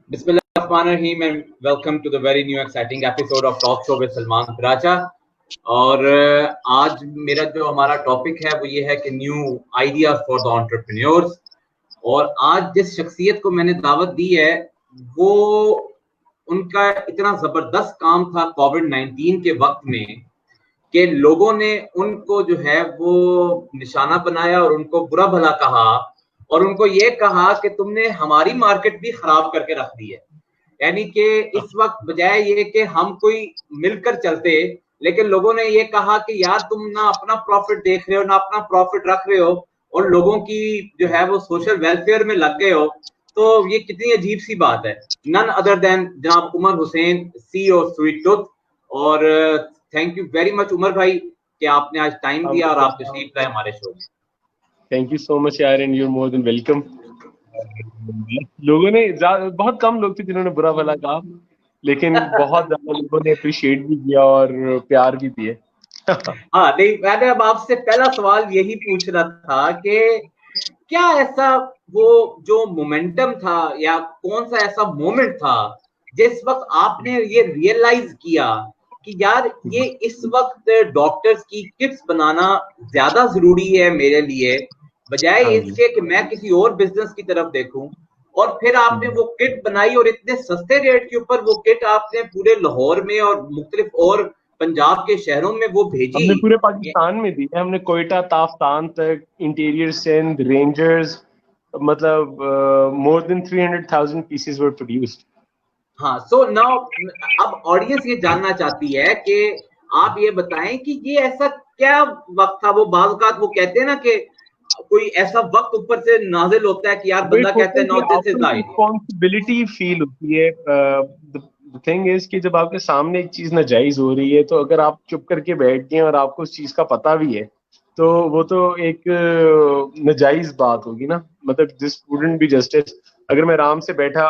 Bismillahirrahmanirrahim and welcome to the very new exciting episode of Talk Show with Salman Karacha। और आज मेरा जो हमारा टॉपिक है वो ये है कि new idea for the entrepreneurs. और आज जिस शख्सियत को मैंने दावत दी है वो उनका इतना जबरदस्त काम था कोविड-19 के वक्त में कि लोगों ने उनको जो है वो निशाना बनाया और उनको बुरा भला कहा और उनको ये कहा कि तुमने हमारी मार्केट भी खराब करके रख दी है। यानी कि इस वक्त बजाय ये कि हम कोई मिलकर चलते, लेकिन लोगों ने ये कहा कि यार तुम ना अपना प्रॉफिट देख रहे हो ना अपना प्रॉफिट रख रहे हो और लोगों की जो है वो सोशल वेलफेयर में लग गए हो। तो ये कितनी अजीब सी बात है। नन अदर देन जनाब Umar Hussain, CEO sweet tooth. और thank you very much Umar भाई कि आपने आज टाइम दिया और आप तशरीफ लाए हमारे शो में। थैंक यू सो मच यार, and you are more than welcome. लोगों ने बहुत कम लोग थे जिन्होंने बुरा भला कहा, लेकिन बहुत ज्यादा लोगों ने अप्रिशिएट भी किया और प्यार भी दिए। हाँ नहीं, मैंने अब आपसे पहला सवाल यही पूछना था कि क्या ऐसा वो जो मोमेंटम था या कौन सा ऐसा मोमेंट था जिस वक्त आपने ये रियलाइज किया कि यार ये इस वक्त डॉक्टर्स की किट्स बनाना ज्यादा जरूरी है मेरे लिए, बजाय इसके कि मैं किसी और बिजनेस की तरफ देखूं। और फिर आपने वो किट बनाई और इतने सस्ते रेट के ऊपर वो किट आपने पूरे लाहौर में और मुख्तलिफ और पंजाब के शहरों में वो भेजी। हमने पूरे पाकिस्तान में दी है। हमने कोयटा ताफ्तान तक, इंटीरियर सिंध, रेंजर्स, मतलब मोर देन 300,000 पीसेस वर प्रोड्यूस्ड। हाँ, सो नाउ अब ऑडियंस ये जानना चाहती है कि आप ये बताएं कि ये ऐसा क्या वक्त था। वो बाज़ वो कहते हैं ना कि कोई ऐसा वक्त ऊपर से नाजिल होता है कि यार बंदा कहता है no this is life, responsibility feel होती है। द थिंग इज कि जब आपके सामने एक चीज नाजायज हो रही है तो अगर आप चुप करके बैठ गए और आपको उस चीज का पता भी है तो वो तो एक नाजायज बात होगी ना। मतलब दिस वुडंट बी जस्टिस। अगर मैं आराम से बैठा,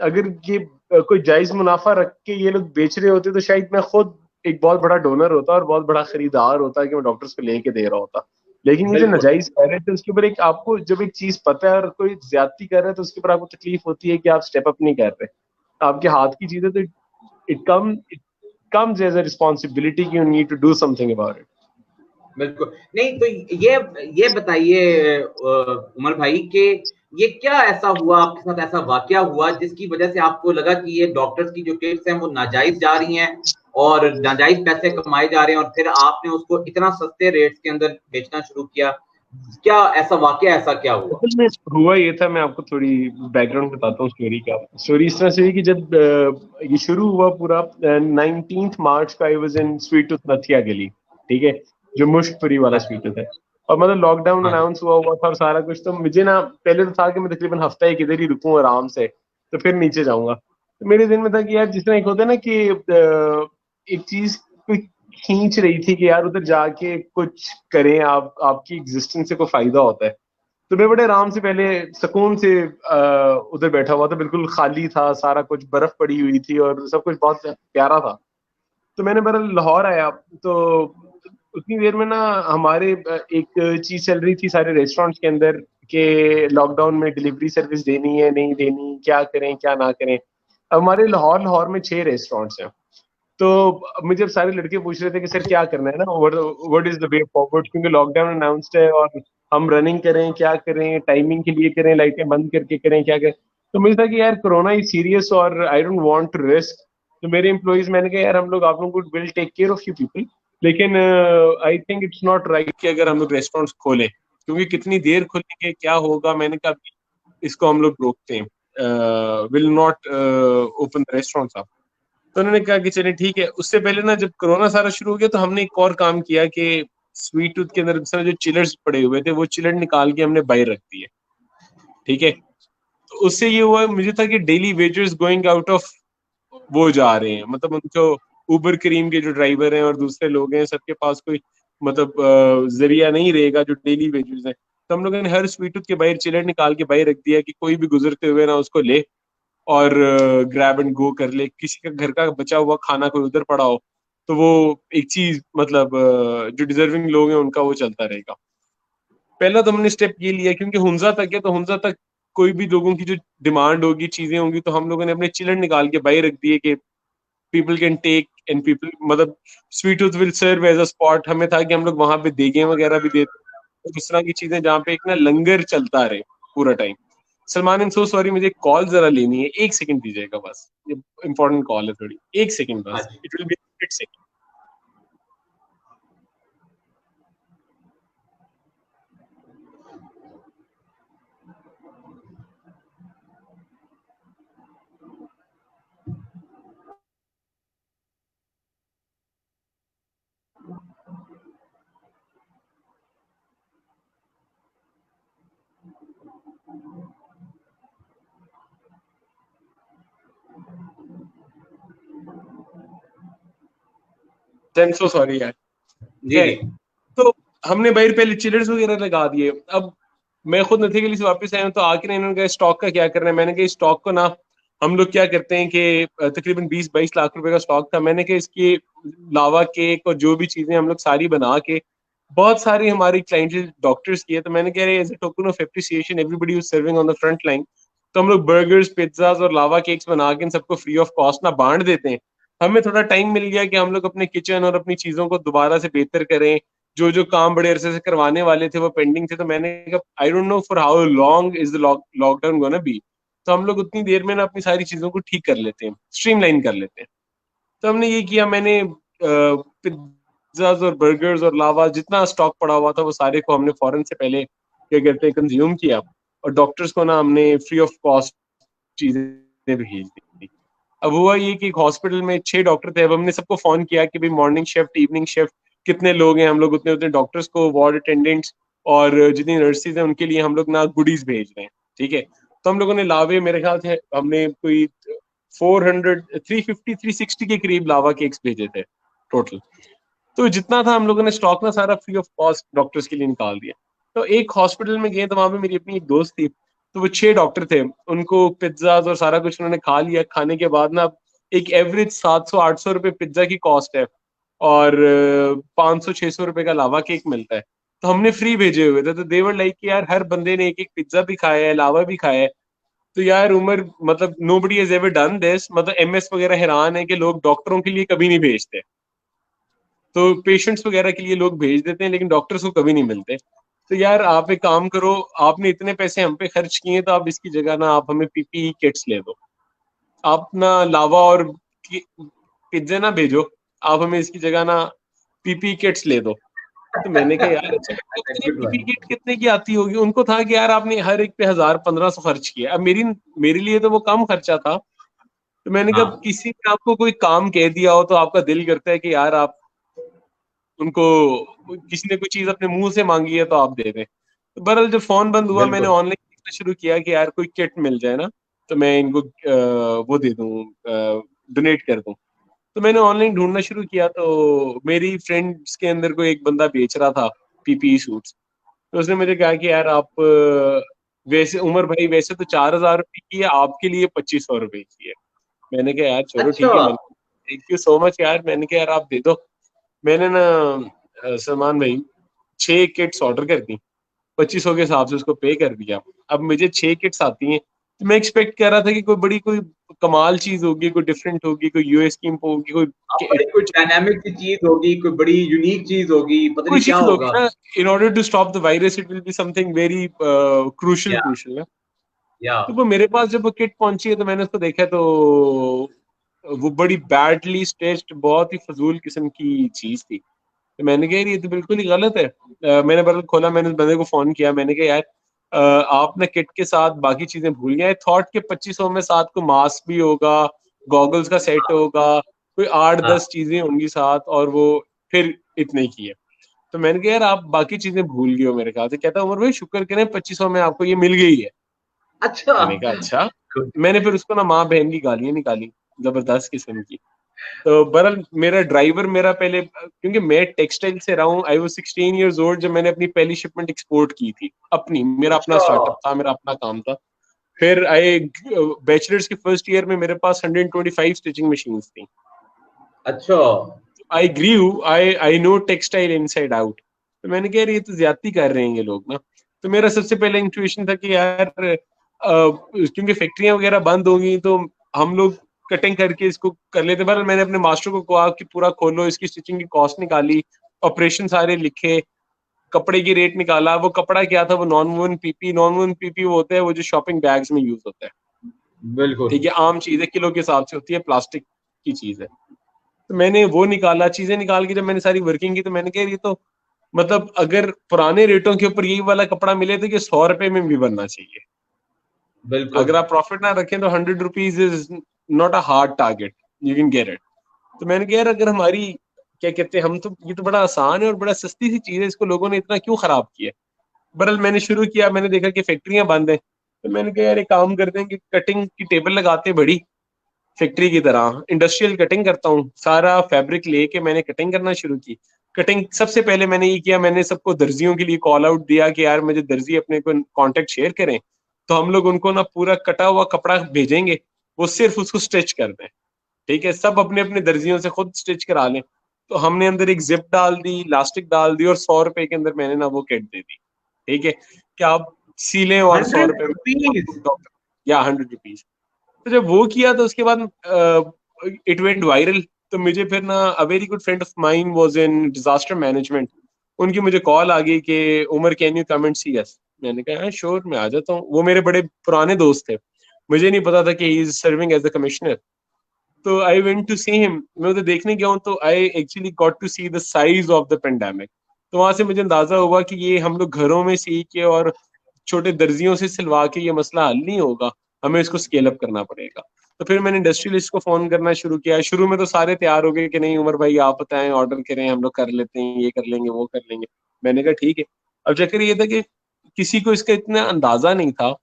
अगर ये कोई जायज मुनाफा रख के ये लोग बेच रहे होते तो शायद मैं खुद एक बहुत बड़ा डोनर होता और बहुत बड़ा खरीदार होता कि मैं डॉक्टर्स को लेके दे रहा होता। लेकिन ये जो नाजायज कह रहे थे उसके ऊपर एक आपको जब एक चीज पता है और कोई ज्यादती कर रहा है तो उसके ऊपर आपको तकलीफ होती है कि आप स्टेप अप नहीं कर रहे। आपके हाथ की चीज है तो it comes as a responsibility कि you need to do something about it. बिल्कुल नहीं। तो ये बताइए उमर भाई कि ये क्या ऐसा हुआ आपके साथ, ऐसा वाकया हुआ जिसकी वजह से आपको लगा कि ये डॉक्टर्स की जो किट्स हैं वो नाजायज जा रही हैं और नाजायज पैसे कमाए जा रहे हैं और फिर आपने उसको इतना सस्ते रेट्स के अंदर बेचना शुरू किया। क्या ऐसा वाकया, ऐसा क्या हुआ? असल में हुआ ये था, मैं आपको थोड़ी बैकग्राउंड बताता हूँ स्टोरी का। स्टोरी इस तरह से है कि जब ये शुरू हुआ पूरा 19 मार्च का, I was in sweet tooth नथिया गली, ठीक है, जो मुश्तपुरी वाला स्वीट टूथ है। और मतलब लॉकडाउन अनाउंस हुआ था और सारा कुछ। तो मुझे ना पहले तो था कि मैं तकरीबन हफ्ता एक इधर ही रुकूं आराम से, तो फिर नीचे जाऊंगा। तो मेरे दिन में था कि यार जिस तरह एक होता है ना कि एक चीज कोई खींच रही थी कि यार उधर जाके कुछ करें, आपकी एग्जिस्टेंस से कोई फायदा होता है। तो मैं बड़े आराम से पहले सुकून से उधर बैठा हुआ था, बिल्कुल खाली था सारा कुछ, बर्फ पड़ी हुई थी और सब कुछ बहुत प्यारा था। तो मैंने बहरहाल लाहौर आया तो उतनी देर में ना हमारे एक चीज चल रही थी सारे रेस्टोरेंट्स के अंदर कि लॉकडाउन में डिलीवरी सर्विस देनी है नहीं देनी, क्या करें क्या ना करें। अब हमारे लाहौर में 6 रेस्टोरेंट्स हैं। तो मुझे जब सारे लड़के पूछ रहे थे कि सर क्या करना है ना, what is the way forward, क्योंकि लॉकडाउन अनाउंस्ड है और हम रनिंग करें क्या करें, टाइमिंग के लिए करें, लाइटें बंद करके करें क्या करें। तो मुझे था कि यार कोरोना इज सीरियस और I don't want to risk. तो मेरे एम्प्लॉइज, मैंने कहा यार हम लोग आप लोगों को will take care of you people, लेकिन I think it's not right कि अगर हम लोग रेस्टोरेंट्स खोलें, क्योंकि कितनी देर खुलेंगे क्या होगा। मैंने कहा इसको हम लोग रोकते हैं, will not open the restaurants आप। तो उन्होंने कहा कि चलिए ठीक है। उससे पहले ना जब कोरोना सारा शुरू हो गया तो हमने एक और काम किया कि स्वीट टूथ के अंदर सारे जो चिलर्स पड़े हुए थे वो चिलर निकाल के हमने बाहर रख दिए, ठीक है। तो उससे ये हुआ मुझे था कि daily wagers going out of वो जा रहे हैं, मतलब उनको उबर करीम के जो ड्राइवर हैं और दूसरे लोग हैं सबके पास कोई मतलब जरिया नहीं रहेगा जो डेली वेजर्स हैं। तो हम लोगों ने हर स्वीट टूथ के बाहर चिलर निकाल के बाहर रख दिया कि कोई भी गुजरते हुए ना उसको ले और ग्रैब एंड गो कर ले। किसी का घर का बचा हुआ खाना कोई उधर पड़ा हो तो वो एक चीज मतलब जो डिजर्विंग लोग हैं उनका वो चलता रहेगा। पहला तो हमने स्टेप ये लिया क्योंकि हुंजा तक है तो हुंजा तक कोई भी लोगों की जो डिमांड होगी, चीजें होंगी, तो हम लोगों ने अपने चिलर निकाल के बाहर रख दिए कि people can take and people, मतलब sweet tooth will serve as a spot. हमें था कि हम लोग वहां पे देगे वगैरह भी देते, तो इस तरह की चीजें जहाँ पे एक ना लंगर चलता रहे पूरा time. Salman, I am so sorry, मुझे कॉल जरा लेनी है, 1 सेकंड दीजिएगा बस, ये इंपॉर्टेंट कॉल है थोड़ी, 1 सेकंड बस, अच्छा। It will B 1 second. I am so sorry यार। जी है, जी। तो हमने बाहर पहले चिलर्स वगैरह लगा दिए। अब मैं खुद नथी से वापस आया हूँ, तो आके ना इन्होंने कहा स्टॉक का क्या करना है। मैंने कहा स्टॉक को ना हम लोग क्या करते हैं कि तकरीबन 20-22 लाख रुपए का स्टॉक था। मैंने कहा इसकी लावा केक और जो भी चीजें हम लोग सारी बना के, बहुत सारी हमारी क्लाइंट डॉक्टर्स की है, तो मैंने कह रहे as a token of appreciation everybody was serving on the front line, तो हम लोग बर्गर्स, पिज्जाज और लावा केक्स बना के इन सबको फ्री ऑफ कॉस्ट ना बांट देते हैं। हमें थोड़ा टाइम मिल गया कि हम लोग अपने किचन और अपनी चीजों को दोबारा से बेहतर करें। जो जो काम बड़े अरसे से करवाने वाले थे वो पेंडिंग थे, तो मैंने कहा I don't know for how long is the lockdown gonna be, तो हम लोग उतनी देर में ना अपनी सारी चीजों को ठीक कर लेते हैं, स्ट्रीमलाइन कर लेते हैं। तो हमने ये किया, मैंने पिज्जाज और बर्गर्स और लावा जितना स्टॉक पड़ा हुआ था वो सारे को हमने फौरन से पहले क्या कहते हैं कंज्यूम किया, और डॉक्टर्स को ना हमने फ्री ऑफ कॉस्ट चीजें भेज दी। अब हुआ ये कि एक हॉस्पिटल में 6 डॉक्टर थे। अब हमने सबको फोन किया कि भाई मॉर्निंग शिफ्ट, इवनिंग शिफ्ट, कितने लोग हैं, हम लोग उतने उतने डॉक्टर्स को, वार्ड अटेंडेंट्स और जितनी नर्सेज हैं उनके लिए हम लोग ना गुडीज भेज रहे हैं। ठीक है, तो हम लोगों ने लावे, मेरे ख्याल से हमने कोई 400, 350, 360 के करीब लावा केक्स भेजे थे टोटल। तो जितना था हम लोगों ने स्टॉक ना सारा फ्री ऑफ कॉस्ट डॉक्टर्स के लिए निकाल दिया। तो एक हॉस्पिटल में गए, तो वहां पे मेरी अपनी एक दोस्त थी, तो वो 6 डॉक्टर थे, उनको पिज्जाज और सारा कुछ उन्होंने खा लिया। खाने के बाद ना एक एवरेज 700-800 रुपए पिज्जा की कॉस्ट है, और 500-600 रुपए का लावा केक मिलता है। तो हमने फ्री भेजे हुए थे, तो देवर लाइक कि यार हर बंदे ने एक एक पिज्जा भी खाया है, लावा भी खाया है। तो यार उमर, मतलब nobody has ever done this, मतलब एमएस वगैरह हैरान है कि लोग डॉक्टरों के लिए कभी नहीं भेजते। तो पेशेंट्स वगैरह के लिए लोग भेज देते हैं, लेकिन डॉक्टर्स को कभी नहीं मिलते। तो यार आप एक काम करो, आपने इतने पैसे हम पे खर्च किए, तो आप इसकी जगह ना आप हमें पीपीई किट्स ले दो। आप ना लावा और पिज्जे ना भेजो, आप हमें इसकी जगह ना पीपीई किट्स ले दो। तो मैंने कहा यार अच्छा, गुड पीपीई वन। किट कितने की आती होगी। उनको था कि यार आपने हर एक पे 1000-1500 खर्च किया। अब मेरे लिए तो वो कम खर्चा था। तो मैंने कहा हाँ किसी ने आपको कोई काम कह दिया हो तो आपका दिल करता है कि यार आप उनको, किसी ने कोई चीज अपने मुंह से मांगी है तो आप दे दें। तो बहरहाल जब फोन बंद हुआ, मैंने बिल्कुल। ऑनलाइन देखना शुरू किया कि यार कोई किट मिल जाए ना, तो मैं इनको वो दे दूं, डोनेट कर दूं। तो मैंने ऑनलाइन ढूंढना शुरू किया, तो मेरी फ्रेंड्स के अंदर कोई एक बंदा बेच रहा था पीपीई सूट्स। तो उसने मुझे कहा कि यार आप वैसे उमर भाई, वैसे तो 4000 रुपए की है, आपके लिए 2500 रुपए की है। मैंने कहा यार चलो अच्छा। ठीक है, मैंने थैंक यू सो मच यार, मैंने कहा यार आप दे दो। मैंने ना सलमान भाई 6 किट्स ऑर्डर कर दी, 2500 के हिसाब से उसको पे कर दिया। अब मुझे 6 किट्स आती हैं, तो मैं एक्सपेक्ट कर रहा था कि कोई बड़ी, कोई कमाल चीज होगी, कोई डिफरेंट होगी, कोई यूएस की होगी, कोई अब बड़ी कोई डायनामिक सी चीज होगी, कोई बड़ी यूनिक चीज होगी, पता कोई नहीं क्या चीज होगी होगा। ना। In order to stop the virus it will be something very crucial या क्रूशल ना। या तो वो मेरे पास जब वो किट पहुंची है, तो मैंने उसको देखा, तो वो बड़ी बैडली स्टेच्ड, बहुत ही फजूल किस्म की चीज थी। तो मैंने कहा यार ये तो बिल्कुल ही गलत है। मैंने बर्तन खोला, मैंने उस बंदे को फोन किया, मैंने कहा यार आप ना किट के साथ बाकी चीजें भूल गए। थॉट के 2500 में साथ को मास्क भी होगा, गॉगल्स का सेट होगा, कोई आठ हाँ। दस चीजें होंगी साथ, और वो फिर इतने की है। तो मैंने कहा यार आप बाकी चीजें भूल गए हो मेरे ख्याल से। कहता उमर भाई शुक्र करें 2500 में आपको ये मिल गई है। अच्छा। मैंने कहा अच्छा। मैंने फिर उसको ना माँ बहन की गालियां निकाली, जबरदस्त किस्म की। तो बहरहाल मेरा ड्राइवर, मेरा पहले, क्योंकि मैं टेक्सटाइल से रहा हूँ, आई वाज 16 इयर्स ओल्ड जब मैंने अपनी पहली शिपमेंट एक्सपोर्ट की थी अपनी, मेरा अपना अच्छा। स्टार्टअप था, मेरा अपना काम था। फिर आई बैचलर्स के फर्स्ट ईयर में मेरे पास 125 स्टिचिंग मशीन्स थी। अच्छा। I grew, I know textile inside out. तो मैंने कहा यार ये तो ज्यादती कर रहे हैं ये लोग ना। तो मेरा सबसे पहले इंट्यूशन था कि यार क्योंकि फैक्ट्रियां वगैरह बंद होंगी तो हम लोग कटिंग करके इसको कर लेते। पर मैंने अपने मास्टर को कहा कि पूरा खोलो, इसकी स्टिचिंग की कॉस्ट निकाली, ऑपरेशन सारे लिखे, कपड़े की रेट निकाला। वो कपड़ा क्या था, वो non woven PP, non woven PP वो होता है वो जो शॉपिंग बैग्स में यूज होता है, बिल्कुल। ठीक है, आम चीज है, किलो के हिसाब से होती है, प्लास्टिक की चीज है। तो मैंने वो निकाला, चीजें निकाल के जब मैंने सारी वर्किंग की तो मैंने कहा ये तो मतलब अगर पुराने रेटों के ऊपर यही वाला कपड़ा मिले तो ये 100 रुपए में भी बनना चाहिए। बिल्कुल। अगर आप प्रॉफिट ना रखें तो 100 rupees is not a hard target, you can get it. तो मैंने कहा यार अगर हमारी क्या कहते हैं, हम तो ये तो बड़ा आसान है और बड़ा सस्ती सी चीज है, इसको लोगों ने इतना क्यों खराब किया। बहरहाल मैंने शुरू किया, मैंने देखा कि फैक्ट्रियां बंद है, तो मैंने कहा यार एक काम करते हैं कि कटिंग की टेबल लगाते हैं बड़ी, फैक्ट्री की तरह इंडस्ट्रियल कटिंग करता हूँ। सारा फैब्रिक लेके मैंने कटिंग करना शुरू की। कटिंग सबसे पहले मैंने ये किया, मैंने सबको दर्जियों के लिए कॉल आउट दिया कि यार मुझे दर्जी अपने को कांटेक्ट शेयर करें, तो हम लोग उनको ना पूरा कटा हुआ कपड़ा भेजेंगे, वो सिर्फ उसको स्टिच कर दें, ठीक है, सब अपने अपने दर्जियों से खुद स्टिच करा लें। तो हमने अंदर एक जिप डाल दी, इलास्टिक डाल दी और 100 रुपए के अंदर मैंने ना वो किट दे दी, ठीक है, कि आप सीलें और 100 रुपए 100 रुपीज? में या 100 रुपीज। तो जब वो किया तो उसके बाद इट वेंट वायरल। तो मुझे फिर ना a very good friend of mine was in disaster management, उनकी मुझे कॉल आ गई कि Umar can you come and see us. मैंने कहा श्योर मैं आ जाता हूँ। वो मेरे बड़े पुराने दोस्त थे, मुझे नहीं पता था कि he is serving as the commissioner. तो I went to see him, मैं उधर देखने गया हूँ तो I actually got to see the size of the pandemic. तो वहां से मुझे अंदाजा हुआ कि ये हम लोग घरों में सी के और छोटे दर्जियों से सिलवा के ये मसला हल नहीं होगा, हमें इसको स्केल अप करना पड़ेगा। तो फिर मैंने इंडस्ट्रियलिस्ट को फोन करना शुरू किया। शुरू में तो सारे तैयार हो गए कि नहीं उमर भाई आप बताएं, ऑर्डर करें, हम लोग कर लेते हैं, ये कर लेंगे वो कर लेंगे। मैंने कहा ठीक है। अब चक्कर ये था कि किसी को इसका इतना अंदाजा नहीं था।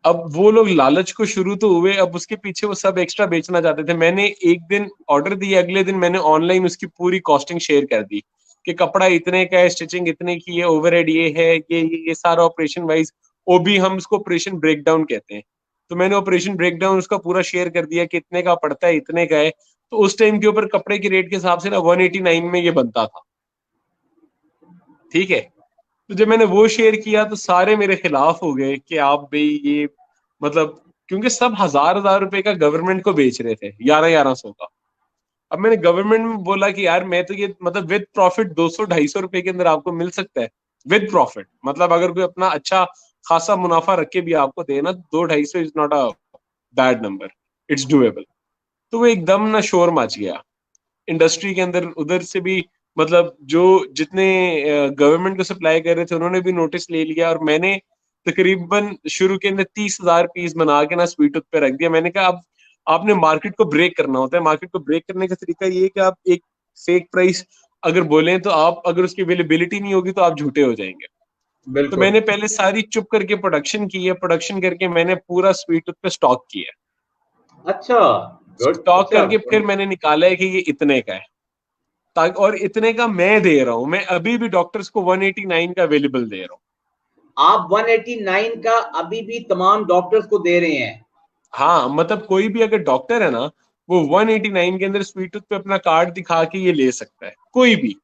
अब वो लोग लालच को शुरू तो हुए, अब उसके पीछे वो सब एक्स्ट्रा बेचना चाहते थे। मैंने एक दिन ऑर्डर दिया, अगले दिन मैंने ऑनलाइन उसकी पूरी कॉस्टिंग शेयर कर दी कि कपड़ा इतने का है, स्टिचिंग इतने की है, ओवरहेड ये है, ये सारा ऑपरेशन वाइज, वो भी हम उसको ऑपरेशन ब्रेकडाउन कहते हैं। तो मैंने ऑपरेशन ब्रेकडाउन उसका पूरा शेयर कर दिया कि इतने का पड़ता है, इतने का है। तो उस टाइम के ऊपर कपड़े के रेट के हिसाब से ना 189 में ये बनता था, ठीक है। तो जब मैंने वो शेयर किया तो सारे मेरे खिलाफ हो गए कि आप भाई ये मतलब, क्योंकि सब हजार हजार रुपए का गवर्नमेंट को बेच रहे थे, 1100 का। अब मैंने गवर्नमेंट में बोला कि यार मैं तो ये मतलब विद प्रॉफिट 200-250 रुपए के अंदर आपको मिल सकता है, विद प्रॉफिट, मतलब अगर कोई अपना अच्छा खासा मुनाफा रख के भी आपको देना, 200-250 is not a bad number, it's doable. तो वो एकदम ना शोर मच गया इंडस्ट्री के अंदर। उधर से भी मतलब जो जितने गवर्नमेंट को सप्लाई कर रहे थे उन्होंने भी नोटिस ले लिया, और मैंने तकरीबन शुरू के अंदर 30,000 पीस बना के ना स्वीट टूथ पे रख दिया। मैंने कहा अब आपने मार्केट को ब्रेक करना होता है। मार्केट को ब्रेक करने का तरीका ये है कि आप एक फेक प्राइस अगर बोलें तो आप, अगर उसकी अवेलेबिलिटी नहीं होगी तो आप झूठे हो जाएंगे। तो बिल्कुल। मैंने पहले सारी चुप करके प्रोडक्शन की है, प्रोडक्शन करके मैंने पूरा स्वीट टूथ पे स्टॉक किया है। अच्छा। गुड। स्टॉक अच्छा। करके फिर मैंने निकाला है कि ये इतने का है, ताकि, और इतने का मैं दे रहा हूं, मैं अभी भी डॉक्टर्स को 189 का अवेलेबल दे रहा हूँ। आप 189 का अभी भी तमाम डॉक्टर्स को दे रहे हैं? हाँ मतलब कोई भी अगर डॉक्टर है ना, वो 189 के अंदर स्वीट टूथ पे अपना कार्ड दिखा के ये ले सकता है, कोई भी,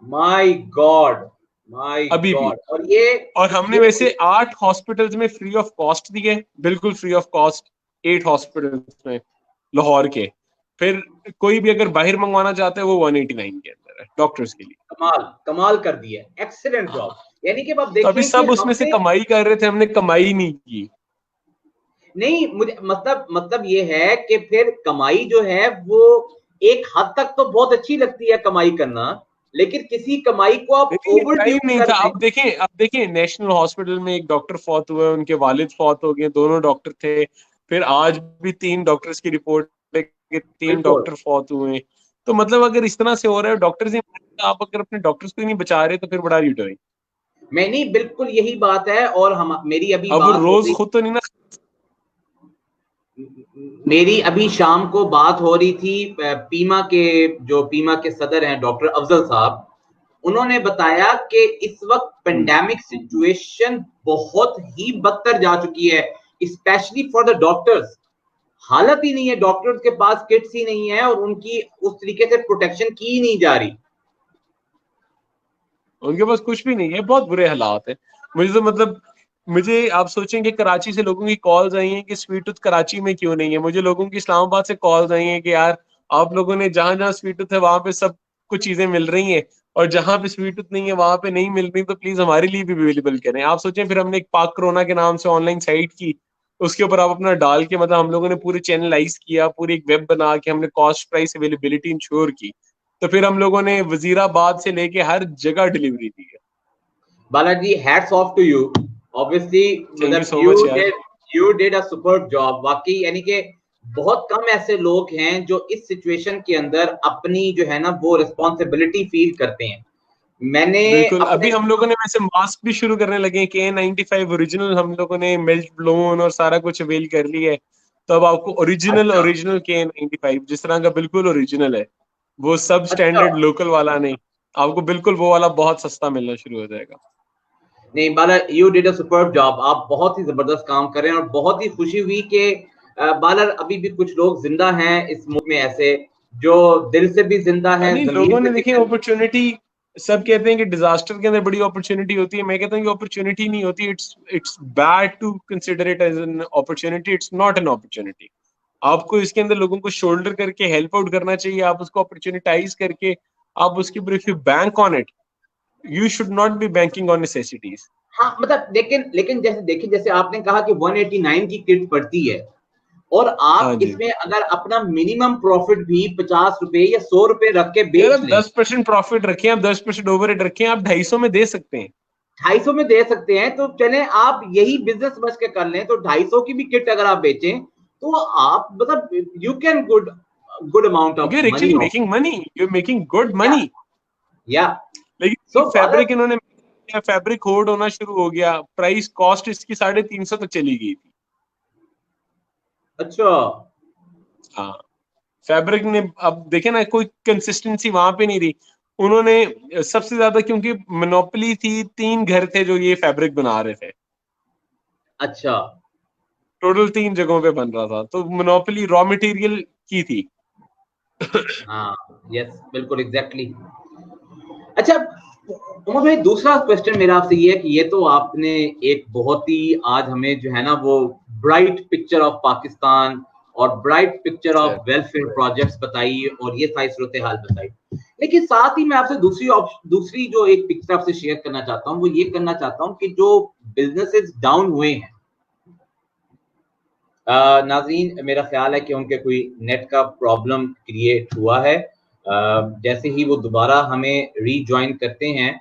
माय गॉड। माय अभी भी। गॉड। और ये और हमने ये वैसे 8 हॉस्पिटल्स में फ्री ऑफ कॉस्ट दिए, बिल्कुल फ्री ऑफ कॉस्ट, 8 हॉस्पिटल्स में लाहौर के। फिर कोई भी अगर बाहर मंगवाना चाहता है वो 189 के अंदर है डॉक्टर्स के लिए। कमाल कमाल कर दिया, एक्सीलेंट हाँ, जॉब। यानी कि आप तो अभी देखें कि सब उसमें से हमने, कमाई कर रहे थे, हमने कमाई नहीं की। नहीं मुझे मतलब ये है कि फिर कमाई जो है वो एक हद तक तो बहुत अच्छी लगती है कमाई करना, लेकिन किसी कमाई को आप लेकिन ओवर टाइम ड्यूब नहीं कर था। दें। अब देखें नेशनल हॉस्पिटल में एक डॉक्टर फौत हुए, उनके वालिद फौत हो गए, दोनों डॉक्टर थे। फिर आज भी 3 डॉक्टर्स की रिपोर्ट है कि 3 बिल्कुल। डॉक्टर फौत हुए। तो मतलब अगर इस तरह से हो रहा है, डॉक्टर्स ही, आप अगर अपने डॉक्टर्स को ही नहीं बचा रहे तो फिर बड़ा रिट है। मैं नहीं, बिल्कुल यही बात है। और हम, मेरी अभी अब वो बात हो रोज रही, खुद तो नहीं ना। मेरी अभी शाम को बात हो रही थी पीमा के, जो पीमा के सदर हैं डॉक्टर अफजल साहब, उन्होंने बताया कि इस वक्त पेंडेमिक सिचुएशन बहुत ही बदतर जा चुकी है, स्पेशली फॉर द डॉक्टर्स। हालत ही नहीं है, डॉक्टर्स के पास किट्स ही नहीं है और उनकी उस तरीके से प्रोटेक्शन की ही नहीं जा रही। उनके पास कुछ भी नहीं है, बहुत बुरे हालात है। मुझे तो मतलब मुझे आप सोचेंगे कराची से लोगों की कॉल्स आई हैं कि स्वीट टूथ कराची में क्यों नहीं है। मुझे लोगों की इस्लामाबाद से कॉल्स आई हैं कि यार आप लोगों ने जहां जहां स्वीट टूथ है वहां पे सब कुछ चीजें मिल रही हैं, और जहां पे स्वीट टूथ नहीं है वहां पे नहीं मिल रही, तो प्लीज हमारे लिए भी अवेलेबल करें। आप सोचें, फिर हमने एक पाक कोरोना के नाम से ऑनलाइन साइट की, उसके ऊपर आप अपना डाल के, मतलब हम लोगों ने पूरे चैनलाइज किया, पूरी एक वेब बना के हमने कॉस्ट प्राइस अवेलेबिलिटी इंश्योर की, तो फिर हम लोगों ने वजीराबाद से लेके हर जगह डिलीवरी दी है। Balaji, hats off to you. Obviously thank you मतलब सो मच यार। You did a superb job वाकई। यानी कि बहुत कम ऐसे लोग हैं जो इस सिचुएशन के अंदर अपनी जो है ना वो रिस्पॉन्सिबिलिटी फील करते हैं। मैंने बिल्कुल, अपने अभी हम लोगों ने वैसे मास्क भी शुरू करने लगे हैं, KN95 ओरिजिनल हम लोगों ने मेल्ट ब्लोन और सारा कुछ अवेल कर लिया है। तो अब आपको ओरिजिनल अच्छा ओरिजिनल KN95 जिस तरह का बिल्कुल ओरिजिनल है, वो सब अच्छा, स्टैंडर्ड लोकल वाला नहीं, आपको बिल्कुल वो वाला बहुत सस्ता मिलना शुरू हो जाएगा। नहीं Bala, you did a superb job. आप बहुत ही जबरदस्त काम कर रहे हैं और बहुत ही खुशी हुई कि बाला अभी भी कुछ लोग जिंदा हैं इस मुल्क में, ऐसे जो दिल से भी जिंदा हैं, नहीं, जमीन लोगों से ने भी देखिए जिंदा। अपॉर्चुनिटी, सब कहते हैं कि डिजास्टर के अंदर बड़ी अपॉर्चुनिटी होती है। मैं कहता हूँ कि अपॉर्चुनिटी नहीं होती, it's bad to consider it as an opportunity, it's not an opportunity. आपको इसके अंदर लोगों को शोल्डर करके हेल्प आउट करना चाहिए, आप उसको अपॉर्चुनिटाइज करके आप उसके ऊपर, if you bank on it, you should not be banking on necessities. हाँ मतलब लेकिन लेकिन जैसे देखिए, जैसे आपने कहा कि 189 की किट पड़ती है और हाँ आप जी इसमें अगर अपना मिनिमम प्रॉफिट भी 50 रुपए या 100 रुपए रख के यार, बेच आप लें, 10% प्रॉफिट रखें, आप 10% ओवरहेड रखें, आप 250 में दे सकते हैं। 250 में दे सकते हैं, तो चले आप यही बिजनेस समझ के कर लें, तो 250 की भी किट अगर आप बेचें तो आप मतलब you can good good amount of you are money actually off. Making money, you are making good या मनी। या लेकिन सो फैब्रिक इन्होंने, फैब्रिक होल्ड होना शुरू हो गया, प्राइस कॉस्ट इसकी 350 तक चली गई थी। अच्छा हाँ, फैब्रिक ने, अब देखे ना, कोई कंसिस्टेंसी वहां पे नहीं रही। उन्होंने सबसे ज्यादा, क्योंकि मोनोपोली थी, 3 घर थे जो ये फैब्रिक बना रहे थे, अच्छा, टोटल 3 जगहों पे बन रहा था, तो मोनोपोली रॉ मटेरियल की थी। हाँ, यस बिल्कुल एग्जैक्टली अच्छा उमर भाई, दूसरा क्वेश्चन मेरा आपसे ये है कि ये तो आपने एक बहुत ही आज हमें जो है ना वो ब्राइट पिक्चर ऑफ पाकिस्तान और bright picture of welfare projects बताई और ये सारी सूरत हाल बताई। लेकिन साथ ही मैं आपसे दूसरी जो एक पिक्चर आपसे शेयर करना चाहता हूँ वो ये करना चाहता हूँ कि जो बिजनेसेस डाउन हुए हैं, नाज़रीन मेरा ख्याल है कि उनके कोई नेट का प्रॉब्लम क्रिएट हुआ है। जैसे ही वो दोबारा हमें रीजॉइन करते हैं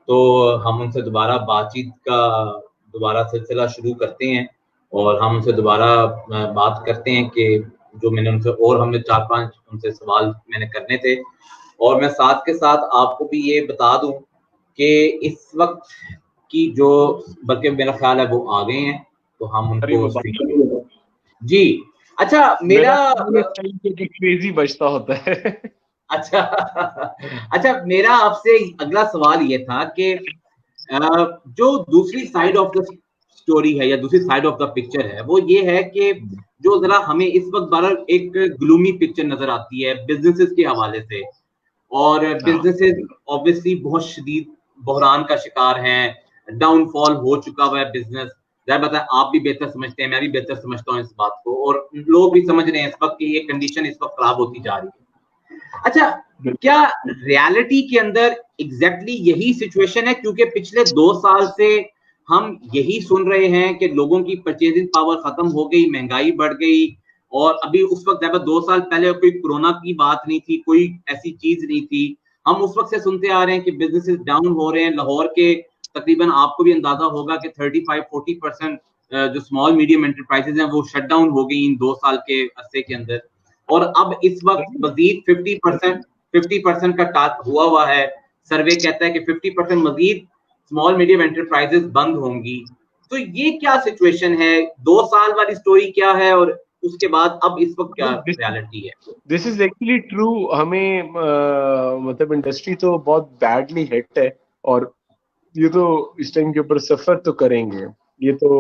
तो हम उनसे दोबारा बातचीत का दोबारा सिलसिला शुरू करते हैं और हम उनसे दोबारा बात करते हैं कि जो मैंने उनसे, और हमने 4-5 उनसे सवाल मैंने करने थे। और मैं साथ के साथ आपको भी ये बता दूं कि इस वक्त की जो, बल्कि मेरा ख्याल है वो आ गए हैं, तो हम अरे उनको वो बात, जी। अच्छा मेरा मेरा क्रेजी बजता होता है। अच्छा अच्छा मेरा आपसे अगला सवाल ये था कि जो दूसरी साइड ऑफ द स्टोरी है या दूसरी साइड ऑफ द पिक्चर है वो ये है कि जो जरा हमें इस वक्त बार एक ग्लूमी पिक्चर नजर आती है बिजनेसेस के हवाले से, और हाँ बिजनेसेस ऑब्वियसली बहुत शदीद बहरान का शिकार हैं, डाउनफॉल हो चुका हुआ है बिजनेस। जाहिर बात है आप भी बेहतर समझते हैं, मैं भी बेहतर समझता हूँ इस बात को, और लोग भी समझ रहे हैं इस वक्त कि ये कंडीशन इस वक्त खराब होती जा रही है। अच्छा, बिल्कुल। क्या रियलिटी के अंदर एग्जैक्टली यही सिचुएशन है? क्योंकि पिछले 2 साल से हम यही सुन रहे हैं कि लोगों की परचेजिंग पावर खत्म हो गई, महंगाई बढ़ गई, और अभी उस वक्त 2 साल पहले कोई कोरोना की बात नहीं थी, कोई ऐसी चीज नहीं थी। हम उस वक्त से सुनते आ रहे हैं कि बिजनेसेस डाउन हो रहे हैं। लाहौर के तकरीबन आपको भी अंदाजा होगा कि 35-40% जो स्मॉल मीडियम एंटरप्राइजेज हैं वो शट डाउन हो गई इन 2 साल के अरसे के अंदर। और अब इस वक्त मजीद 50% का टास्क हुआ है। सर्वे कहता है कि 50% मजीद स्मॉल मीडियम एंटरप्राइजेस बंद होंगी। तो ये क्या सिचुएशन है? 2 साल वाली स्टोरी क्या है और उसके बाद अब इस वक्त क्या रियलिटी है? This is actually true. हमें मतलब इंडस्ट्री तो बहुत बैडली हिट है, और ये तो इस टाइम के ऊपर सफर तो करेंगे, ये तो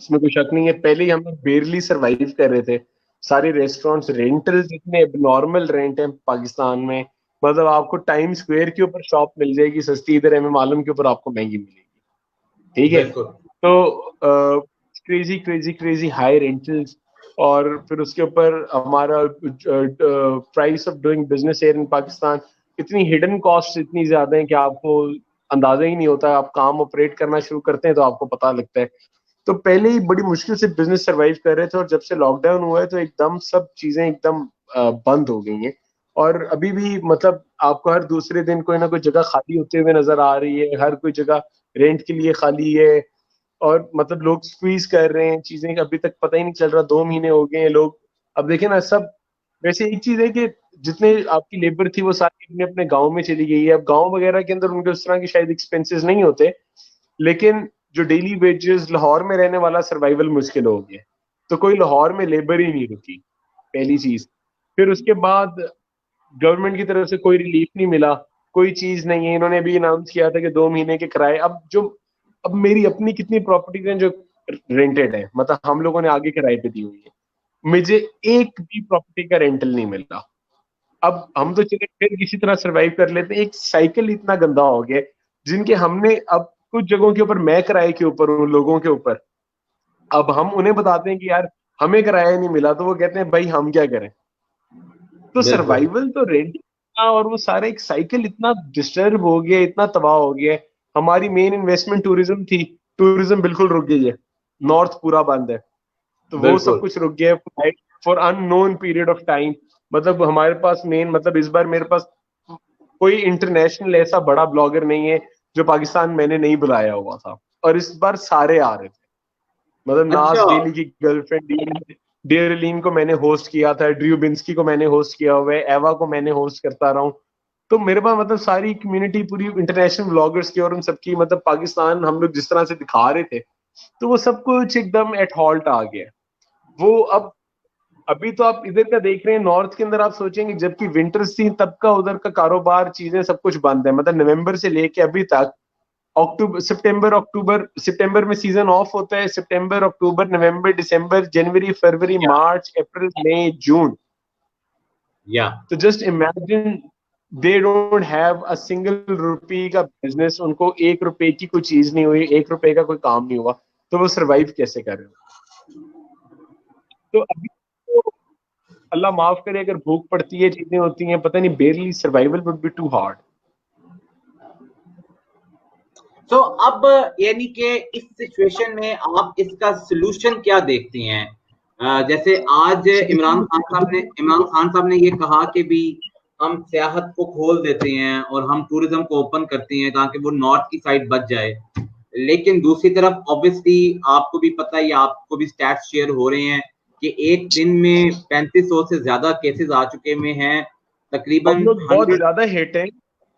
इसमें कोई शक नहीं है। पहले ही हम लोग बेरली सरवाइव कर रहे थे। सारे रेस्टोरेंट्स, रेंटल्स इतने एबनॉर्मल रेंट है पाकिस्तान में, मतलब आपको टाइम स्क्वायर के ऊपर शॉप मिल जाएगी सस्ती, इधर एम एम आलम के ऊपर आपको महंगी मिलेगी, ठीक है। बिल्कुल तो crazy crazy crazy high rentals, और फिर उसके ऊपर हमारा price of doing business here in Pakistan, इतनी हिडन कॉस्ट इतनी ज्यादा है कि आपको अंदाजा ही नहीं होता। आप काम ऑपरेट करना शुरू करते हैं तो आपको पता लगता है। तो पहले ही बड़ी मुश्किल से बिजनेस सरवाइव कर रहे थे, और जब से लॉकडाउन हुआ है तो एकदम सब चीजें एकदम बंद हो गई हैं। और अभी भी मतलब आपको हर दूसरे दिन कोई ना कोई जगह खाली होते हुए नजर आ रही है, हर कोई जगह रेंट के लिए खाली है। और मतलब लोग स्क्वीज कर रहे हैं चीजें, अभी तक पता ही नहीं चल रहा, 2 महीने हो गए हैं लोग। अब देखें ना सब, वैसे एक चीज है कि जितने आपकी लेबर थी वो सारी अपने अपने गांव में चली गई है। अब गांव वगैरह के अंदर उनके उस तरह के शायद एक्सपेंसेस नहीं होते, लेकिन जो डेली वेजेस, लाहौर में रहने वाला सर्वाइवल मुश्किल हो गया। तो कोई लाहौर में लेबर ही नहीं रुकी, पहली चीज। फिर उसके बाद गवर्नमेंट की तरफ से कोई रिलीफ नहीं मिला, कोई चीज नहीं है। इन्होंने भी अनाउंस किया था कि 2 महीने के किराए। अब मेरी अपनी कितनी प्रॉपर्टीज हैं जो रेंटेड है, मतलब हम लोगों ने आगे किराए पे दी हुई है, मुझे एक भी प्रॉपर्टी का रेंटल नहीं मिल रहा। अब हम तो चले फिर किसी तरह सरवाइव कर लेते हैं। एक साइकिल इतना गंदा हो गया जिनके हमने, अब कुछ जगहों के ऊपर मैं किराए के ऊपर हूँ लोगों के ऊपर, अब हम उन्हें बताते हैं कि यार हमें किराया नहीं मिला, तो वो कहते हैं भाई हम क्या करें। तो बिल्कुल सर्वाइवल तो रेंट, और वो सारा एक साइकिल इतना डिस्टर्ब हो गया, इतना तबाह हो गया है। हमारी मेन इन्वेस्टमेंट टूरिज्म थी, टूरिज्म बिल्कुल रुक गई है, नॉर्थ पूरा बंद है। तो वो सब बिल्कुल। कुछ रुक गया है for unknown period of time. मतलब हमारे पास मेन, मतलब इस बार मेरे पास कोई इंटरनेशनल ऐसा बड़ा ब्लॉगर नहीं है जो पाकिस्तान मैंने नहीं बुलाया हुआ था, और इस बार सारे आ रहे थे। मतलब अच्छा। नाज डेली की गर्लफ्रेंड डेयरलीन को मैंने होस्ट किया था, ड्रू बिंस्की को मैंने होस्ट किया हुआ है, एवा को मैंने होस्ट करता रहा हूँ। तो मेरे पास मतलब सारी कम्युनिटी पूरी इंटरनेशनल ब्लॉगर्स की, और उन सबकी मतलब पाकिस्तान हम लोग जिस तरह से दिखा रहे थे, तो वो सब कुछ एकदम एट हॉल्ट आ गया। वो अब अभी तो आप इधर का देख रहे हैं नॉर्थ के अंदर, आप सोचेंगे जबकि विंटर्स थी तब का उधर का कारोबार चीजें सब कुछ बंद है। मतलब नवंबर से लेके अभी तक, सितंबर में सीजन ऑफ होता है, सितंबर अक्टूबर नवंबर दिसंबर जनवरी फरवरी या मार्च अप्रैल मई जून। या तो just imagine, they don't have a single rupee का बिजनेस, उनको 1 रुपए की कोई चीज नहीं हुई, 1 रुपए का कोई काम नहीं हुआ, तो वो सरवाइव कैसे कर रहे हो। तो अभी तो अल्लाह माफ करे, अगर भूख पड़ती है, चीजें होती हैं, पता नहीं, barely survival would be too hard. तो अब यानी कि इस सिचुएशन में आप इसका सलूशन क्या देखते हैं? जैसे आज इमरान खान साहब ने ये कहा कि भी हम सियाहत को खोल देते हैं और हम टूरिज्म को ओपन करते हैं ताकि वो नॉर्थ की साइड बच जाए। लेकिन दूसरी तरफ ऑब्वियसली आपको भी पता है, आपको भी स्टैट्स शेयर हो रहे हैं कि एक दिन में 3500 से ज्यादा केसेस आ चुके में हैं, हम तकरीबन लोग बहुत 100। ज्यादा हिट हैं,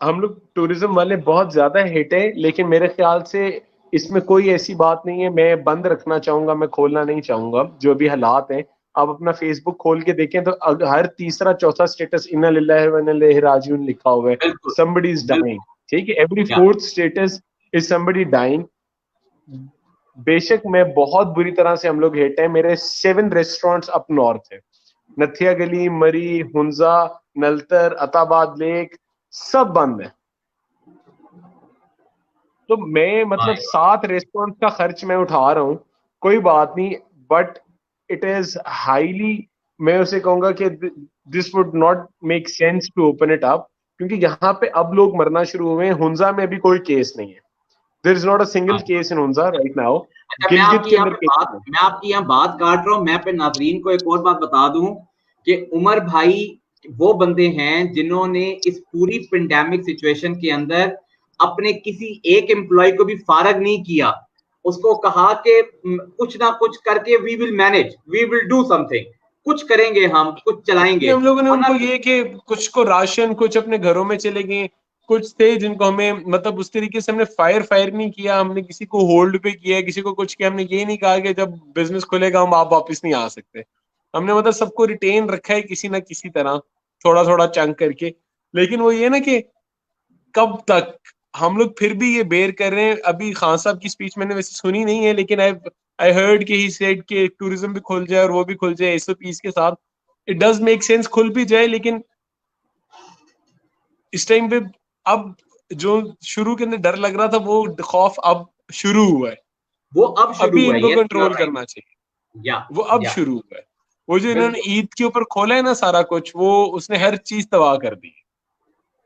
हम लोग टूरिज्म वाले बहुत ज्यादा हिट हैं, लेकिन मेरे ख्याल से इसमें कोई ऐसी बात नहीं है। मैं बंद रखना चाहूंगा, मैं खोलना नहीं चाहूंगा। जो भी हालात हैं, आप अपना फेसबुक खोल के देखें तो हर तीसरा चौथा स्टेटस इन्ना लिल्लाहि व इन्ना इलैहि राजिऊन लिखा हुआ है, बिल्कुल somebody इज बिल्कुल। डाइंग। ठीक है, एवरी क्या fourth status is somebody dying. बेशक मैं बहुत बुरी तरह से, हम लोग हिट हैं। मेरे 7 रेस्टोरेंट्स अप नॉर्थ है, नथिया गली, मरी, हुंजा, नलतर, अताबाद लेक, सब बंद है। तो मैं मतलब 7 रेस्टोरेंट का खर्च मैं उठा रहा हूँ, कोई बात नहीं, बट इट इज हाईली, मैं उसे कहूंगा कि this would not make sense to open it up, क्योंकि यहाँ पे अब लोग मरना शुरू हुए हैं। हुंजा में अभी कोई केस नहीं है, there is not a single case in Hunza right now. अच्छा, गिलगित के अंदर केस है। मैं आपकी यहाँ बात काट रहा हूँ। मैं अपने नाजरीन को एक और बात बता दूं कि उमर भाई वो बंदे हैं जिन्होंने इस पूरी पेंडेमिक सिचुएशन के अंदर अपने किसी एक एम्प्लॉय को भी फारग नहीं किया। उसको कहा कि कुछ ना कुछ करके we will manage, we will do something, कुछ करेंगे, हम कुछ चलाएंगे। हम लोगों ने वरना उनको ये कि कुछ को राशन, कुछ अपने घरों में चले गए, कुछ थे जिनको हमें मतलब उस तरीके से हमने फायर नहीं किया, हमने किसी को होल्ड पे किया, किसी को कुछ किया। हमने ये नहीं कहा कि जब बिजनेस खुलेगा हम आप वापस नहीं आ सकते। हमने मतलब सबको रिटेन रखा है किसी ना किसी तरह, थोड़ा थोड़ा चंक करके। लेकिन वो ये ना कि कब तक हम लोग फिर भी ये बेर कर रहे हैं। अभी खान साहब की स्पीच मैंने वैसे सुनी नहीं है, लेकिन आई हर्ड कि ही सेड कि टूरिज्म भी खुल जाए और वो भी खुल जाए एसओपीज के साथ। इट डज मेक सेंस, खुल भी जाए, लेकिन इस टाइम पे अब जो शुरू के अंदर डर लग रहा था वो खौफ अब शुरू हुआ है। वो अब शुरू अभी हुआ है, इनको कंट्रोल करना चाहिए, या वो अब शुरू हुआ है। वो जो इन्होंने बिल्कुल ईद के ऊपर खोला है ना सारा कुछ, वो उसने हर चीज तबाह कर दी।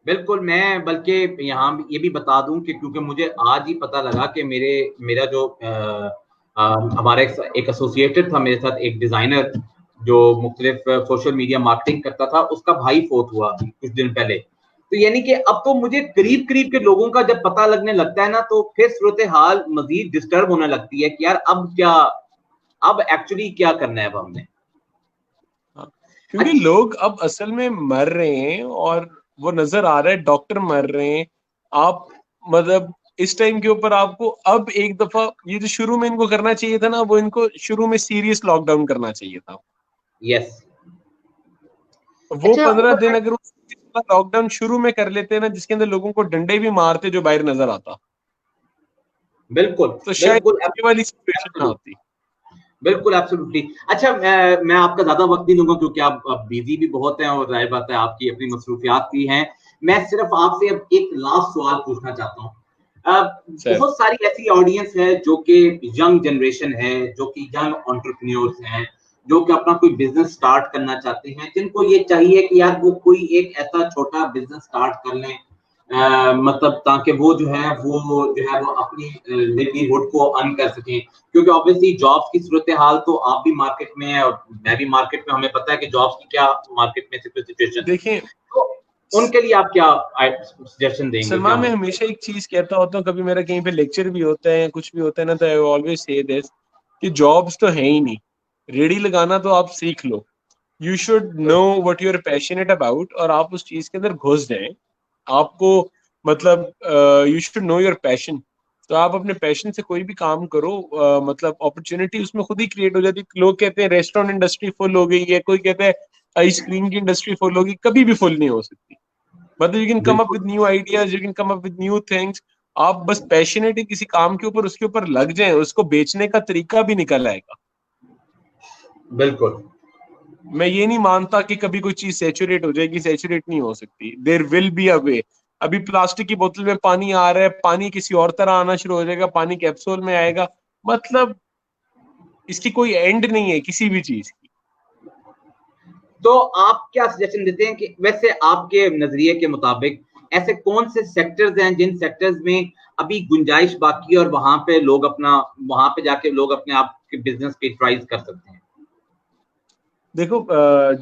बिल्कुल। मैं बल्कि यहाँ ये भी बता दूं कि क्योंकि मुझे आज ही पता लगा कि मेरा जो हमारा एक एसोसिएटेड था मेरे साथ, एक डिजाइनर जो मुख्तलिफ सोशल मीडिया मार्केटिंग करता था, उसका भाई फोत हुआ अभी कुछ दिन पहले। तो यानी कि अब तो मुझे करीब करीब के लोगों का जब पता लगने लगता है ना, तो फिर सूरत हाल मजीद डिस्टर्ब होने लगती है कि यार अब क्या, अब एक्चुअली क्या करना है अब हमने। हाँ, क्योंकि लोग अब असल में मर रहे हैं और वो नजर आ रहा है, डॉक्टर मर रहे हैं। आप मतलब इस टाइम के ऊपर आपको अब एक दफा ये जो शुरू में इनको करना चाहिए था ना, वो इनको शुरू में सीरियस लॉकडाउन करना चाहिए था। यस। वो अच्छा 15 दिन अगर लॉकडाउन शुरू में कर लेते ना, जिसके अंदर लोगों को डंडे भी मारते जो बाहर नजर आता, बिल्कुल तो शायद बिल्कुल ये वाली सिचुएशन ना होती। बिल्कुल एब्सोल्युटली। अच्छा, मैं आपका ज्यादा वक्त नहीं दूंगा क्योंकि आप बिजी भी बहुत हैं और जाहिर बात है आपकी अपनी मसरूफियात भी हैं। मैं सिर्फ आपसे अब एक लास्ट सवाल पूछना चाहता हूँ। सर बहुत सारी ऐसी ऑडियंस है जो कि यंग जनरेशन है, जो कि यंग एंटरप्रेन्योर्स हैं, जो कि अपना कोई बिजनेस स्टार्ट करना चाहते हैं, जिनको ये चाहिए कि यार वो कोई एक ऐसा छोटा बिजनेस स्टार्ट कर लें, मतलब ताकि वो जो है वो अपनी लिवलीहुड को अर्न कर सकें। क्योंकि ऑब्वियसली जॉब्स की सूरत हाल तो आप भी मार्केट में है और मैं भी मार्केट में, हमें पता है कि जॉब्स की क्या मार्केट में सिचुएशन है। देखिए तो उनके लिए आप क्या सजेशन देंगे, क्या सलमान, मैं हो? हमेशा एक चीज कहता होता हूँ, कभी मेरा कहीं पे लेक्चर भी होता है, कुछ भी होता है ना, तो आई ऑलवेज से दिस कि जॉब्स तो है ही नहीं, रेडी लगाना तो आप सीख लो। You should know what you are passionate about, और आप उस चीज के अंदर घुस जाएं। आपको मतलब you should know your passion. तो आप अपने पैशन से कोई भी काम करो, मतलब अपॉर्चुनिटी उसमें खुद ही क्रिएट हो जाती है। लोग कहते हैं रेस्टोरेंट इंडस्ट्री फुल हो गई है, कोई कहता है आइसक्रीम की इंडस्ट्री फुल होगी, कभी भी फुल नहीं हो सकती। मतलब यू कैन कम अप बिल्कुल with new ideas, you can come up with new things. आप बस पैशनेट है किसी काम के ऊपर, उसके ऊपर लग जाएं, उसको बेचने का तरीका भी निकल आएगा। बिल्कुल मैं ये नहीं मानता कि कभी कोई चीज सैचुरेट हो जाएगी, सैचुरेट नहीं हो सकती। देयर विल बी अ वे। अभी प्लास्टिक की बोतल में पानी आ रहा है, पानी किसी और तरह आना शुरू हो जाएगा, पानी कैप्सूल में आएगा। मतलब इसकी कोई एंड नहीं है किसी भी चीज की। तो आप क्या सजेशन देते हैं कि वैसे आपके नजरिए के मुताबिक ऐसे कौन से सेक्टर्स हैं जिन सेक्टर्स में अभी गुंजाइश बाकी है और वहां पे जाके लोग अपने आप के बिजनेस पे ट्राई कर सकते हैं? देखो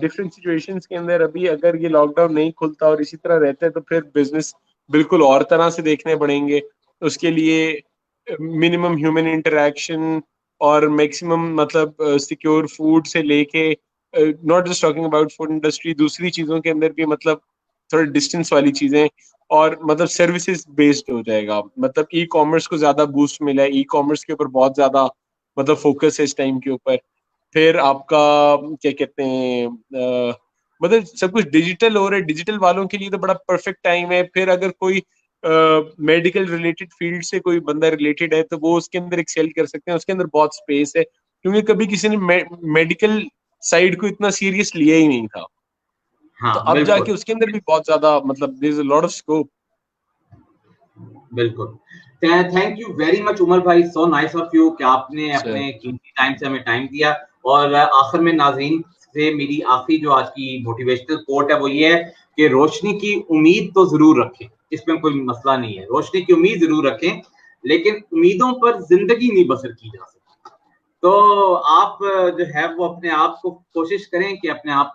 डिफरेंट सिचुएशंस के अंदर अभी अगर ये लॉकडाउन नहीं खुलता और इसी तरह रहता है, तो फिर बिजनेस बिल्कुल और तरह से देखने पड़ेंगे। उसके लिए मिनिमम ह्यूमन इंटरेक्शन और मैक्सिमम मतलब सिक्योर फूड से लेके, not just talking about food industry, दूसरी चीजों के अंदर भी मतलब थोड़ा डिस्टेंस वाली चीजें, और मतलब सर्विसेज बेस्ड हो जाएगा। मतलब ई कॉमर्स को ज्यादा बूस्ट मिला है, ई कॉमर्स के ऊपर बहुत ज्यादा मतलब फोकस है इस टाइम के ऊपर। फिर आपका क्या कहते हैं, मतलब सब कुछ डिजिटल हो रहा है, डिजिटल वालों के लिए तो बड़ा परफेक्ट टाइम है। फिर अगर कोई मेडिकल रिलेटेड फील्ड से कोई बंदा रिलेटेड है, तो वो उसके अंदर एक्सेल कर सकते हैं, उसके अंदर बहुत स्पेस है, क्योंकि कभी किसी ने मेडिकल साइड को इतना सीरियस लिया ही नहीं था। तो हाँ अब बिल्कुल जाके उसके अंदर भी बहुत ज्यादा मतलब there is a lot of scope. बिल्कुल। Thank you very much Umar भाई, सो नाइस ऑफ यू कि आपने सर अपने कीमती टाइम से हमें टाइम दिया। और आखिर में नाज़रीन से मेरी आखिरी जो आज की मोटिवेशनल कोट है वो ये है कि रोशनी की उम्मीद तो जरूर रखें, इसमें कोई मसला नहीं है, रोशनी की उम्मीद जरूर रखें, लेकिन उम्मीदों पर जिंदगी नहीं बसर की जा सकती। तो आप जो है वो अपने आप को कोशिश करें कि अपने आप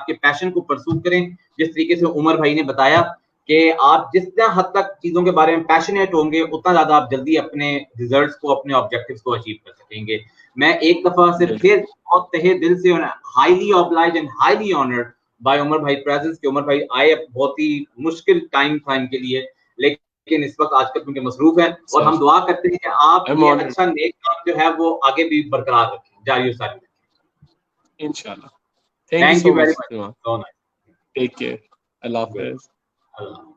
के पैशन को परसू करें, जिस तरीके से उमर भाई ने बताया कि आप जितना हद तक चीजों के बारे में पैशनेट होंगे उतना ज्यादा आप जल्दी अपने रिजल्ट्स को, अपने ऑब्जेक्टिव्स को अचीव कर सकेंगे। मैं एक दफा से फिर बहुत तहे दिल से highly obliged and highly honoured by Umar भाई प्रेजेंस कि उमर भाई आए, बहुत ही मुश्किल टाइम था इनके लिए, लेकिन इस वक्त आजकल उनके मसरूफ हैं और हम दुआ करते हैं कि आप आई एम ये ऑनर्ड। अच्छा नेक काम जो है वो आगे भी बरकरार रखें, जारी और सारी रखें। इंशाल्लाह। Thank you thank so you very much. Much. So nice. Take care. अल्लाह गुड। हाफिज। अल्लाह।